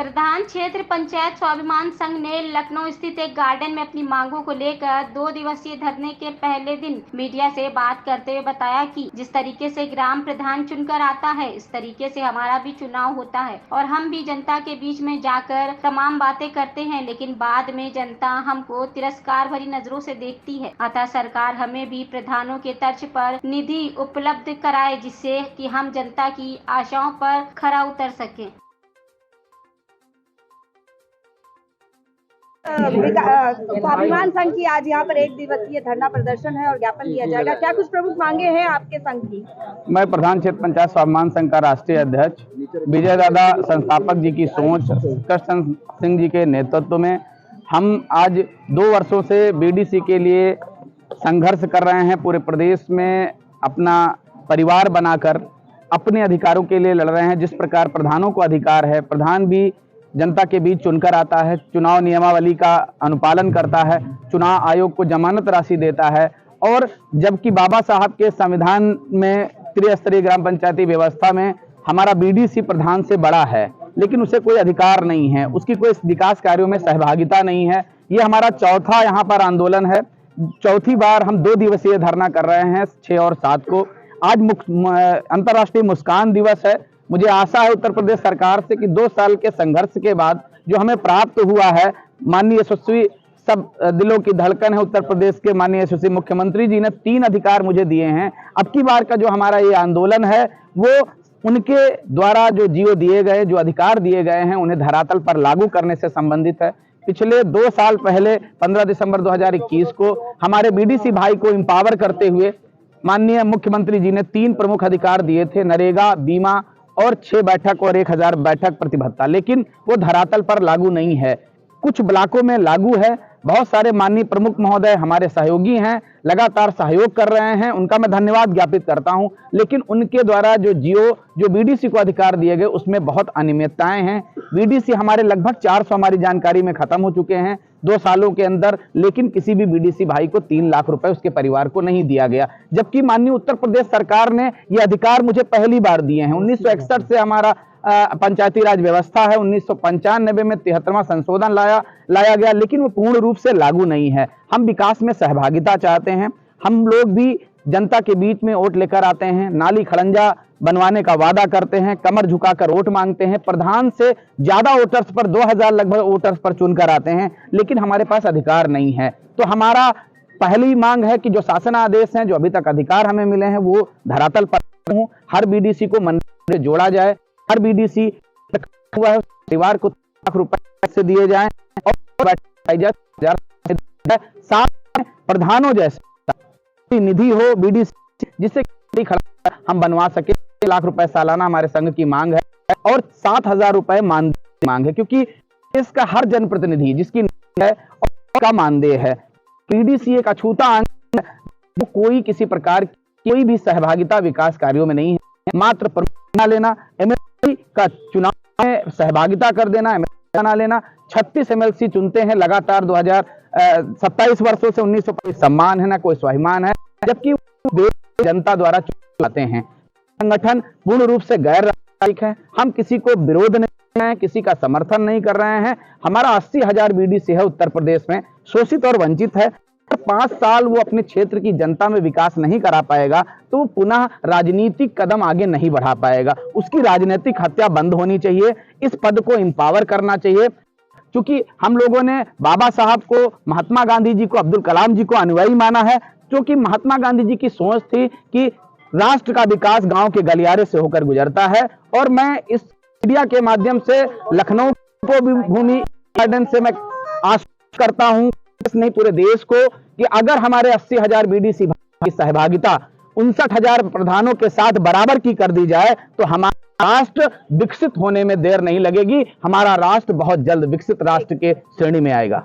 प्रधान क्षेत्र पंचायत स्वाभिमान संघ ने लखनऊ स्थित एक गार्डन में अपनी मांगों को लेकर 2 दिवसीय धरने के पहले दिन मीडिया से बात करते हुए बताया कि जिस तरीके से ग्राम प्रधान चुनकर आता है, इस तरीके से हमारा भी चुनाव होता है और हम भी जनता के बीच में जाकर तमाम बातें करते हैं, लेकिन बाद में जनता हमको तिरस्कार भरी नजरों से देखती है। अतः सरकार हमें भी प्रधानों के तर्ज पर निधि उपलब्ध कराए, जिससे कि हम जनता की आशाओं पर खरा उतर सके। स्वाभिमान संघ की आज यहाँ पर 1 दिवसीय धरना प्रदर्शन है और ज्ञापन दिया जाएगा। क्या कुछ प्रमुख मांगे हैं आपके संघ की? मैं प्रधान क्षेत्र पंचायत स्वाभिमान संघ का राष्ट्रीय अध्यक्ष विजय दादा संस्थापक जी की सोच, कृष्ण सिंह जी के नेतृत्व में हम आज 2 वर्षों से बीडीसी के लिए संघर्ष कर रहे हैं। पूरे प्रदेश में अपना परिवार बनाकर अपने अधिकारों के लिए लड़ रहे हैं। जिस प्रकार प्रधानों को अधिकार है, प्रधान भी जनता के बीच चुनकर आता है, चुनाव नियमावली का अनुपालन करता है, चुनाव आयोग को जमानत राशि देता है, और जबकि बाबा साहब के संविधान में त्रिस्तरीय ग्राम पंचायती व्यवस्था में हमारा बीडीसी प्रधान से बड़ा है, लेकिन उसे कोई अधिकार नहीं है, उसकी कोई विकास कार्यों में सहभागिता नहीं है। ये हमारा चौथा यहाँ पर आंदोलन है। चौथी बार हम 2 दिवसीय धरना कर रहे हैं, 6 और 7 को। आज अंतर्राष्ट्रीय मुस्कान दिवस है। मुझे आशा है उत्तर प्रदेश सरकार से कि 2 साल के संघर्ष के बाद जो हमें प्राप्त हुआ है, माननीय यशस्वी, सब दिलों की धड़कन है उत्तर प्रदेश के माननीय यशस्वी मुख्यमंत्री जी ने 3 अधिकार मुझे दिए हैं। अब की बार का जो हमारा ये आंदोलन है, वो उनके द्वारा जो जियो दिए गए, जो अधिकार दिए गए हैं, उन्हें धरातल पर लागू करने से संबंधित है। पिछले 2 साल पहले 15 दिसंबर 2021 को हमारे बीडीसी भाई को एम्पावर करते हुए माननीय मुख्यमंत्री जी ने 3 प्रमुख अधिकार दिए थे, नरेगा, बीमा और 6 बैठक और 1000 बैठक प्रतिभत्ता, लेकिन वो धरातल पर लागू नहीं है। कुछ ब्लॉकों में लागू है। बहुत सारे माननीय प्रमुख महोदय हमारे सहयोगी हैं, लगातार सहयोग कर रहे हैं, उनका मैं धन्यवाद ज्ञापित करता हूं, लेकिन उनके द्वारा जो बीडीसी को अधिकार दिए गए उसमें बहुत अनियमितताएं हैं। बीडीसी हमारे लगभग 400 हमारी जानकारी में खत्म हो चुके हैं 2 सालों के अंदर, लेकिन किसी भी बीडीसी भाई को 3 लाख रुपए उसके परिवार को नहीं दिया गया, जबकि माननीय उत्तर प्रदेश सरकार ने ये अधिकार मुझे पहली बार दिए हैं। 1961 से हमारा पंचायती राज व्यवस्था है, 1995 में 73वां संशोधन लाया गया, लेकिन वो पूर्ण रूप से लागू नहीं है। हम विकास में सहभागिता चाहते हैं। हम लोग भी जनता के बीच में वोट लेकर आते हैं, नाली खड़ंजा बनवाने का वादा करते हैं, कमर झुकाकर वोट मांगते हैं, प्रधान से ज्यादा वोटर्स पर 2000 लगभग वोटर्स पर चुनकर आते हैं, लेकिन हमारे पास अधिकार नहीं है। तो हमारा पहली मांग है कि जो शासनादेश हैं, जो अभी तक अधिकार हमें मिले हैं, वो धरातल पर हो। हर बीडीसी को मंडी से जोड़ा जाए, हर बीडीसी हुआ है परिवार को लाख रुपए से दिए जाएं और साथ प्रधानों जैसे निधि हो बीडीसी, जिससे हम बनवा सके। 1 लाख रुपए सालाना हमारे संघ की मांग है और 7000 रुपए मानदेय मांग है, क्योंकि इसका हर जनप्रतिनिधि जिसकी है का मानदेय है। बीडीसी एक अछूता अंग है, कोई किसी प्रकार की कोई भी सहभागिता विकास कार्यों में नहीं है। मात्र परमिशन लेना, एमएलसी का चुनाव में सहभागिता कर देना, एमएलसी ना लेना। 36 एमएलसी चुनते हैं लगातार 27 वर्षों से। 1925 सम्मान है, ना कोई स्वाभिमान है, जबकि जनता द्वारा चुनाते हैं। संगठन पूर्ण रूप से गैर राजनीतिक है। हम किसी को विरोध नहीं कर रहे हैं, किसी का समर्थन नहीं कर रहे हैं। हमारा 80,000 बीडीसी है उत्तर प्रदेश में, शोषित और वंचित है। 5 साल वो अपने क्षेत्र की जनता में विकास नहीं करा पाएगा तो वो पुनः राजनीतिक कदम आगे नहीं बढ़ा पाएगा। उसकी राजनीतिक हत्या बंद होनी चाहिए। इस पद को एम्पावर करना चाहिए, क्योंकि हम लोगों ने बाबा साहब को, महात्मा गांधी जी को, अब्दुल कलाम जी को अनुयायी माना है, क्योंकि महात्मा गांधी जी की सोच थी कि राष्ट्र का विकास गांव के गलियारे से होकर गुजरता है। और मैं इस मीडिया के माध्यम से लखनऊ को भी भूमि गार्डन से मैं आशा करता हूं, नहीं पूरे देश को, कि अगर हमारे 80,000 बीडीसी की सहभागिता 59,000 प्रधानों के साथ बराबर की कर दी जाए तो हमारा राष्ट्र विकसित होने में देर नहीं लगेगी। हमारा राष्ट्र बहुत जल्द विकसित राष्ट्र के श्रेणी में आएगा।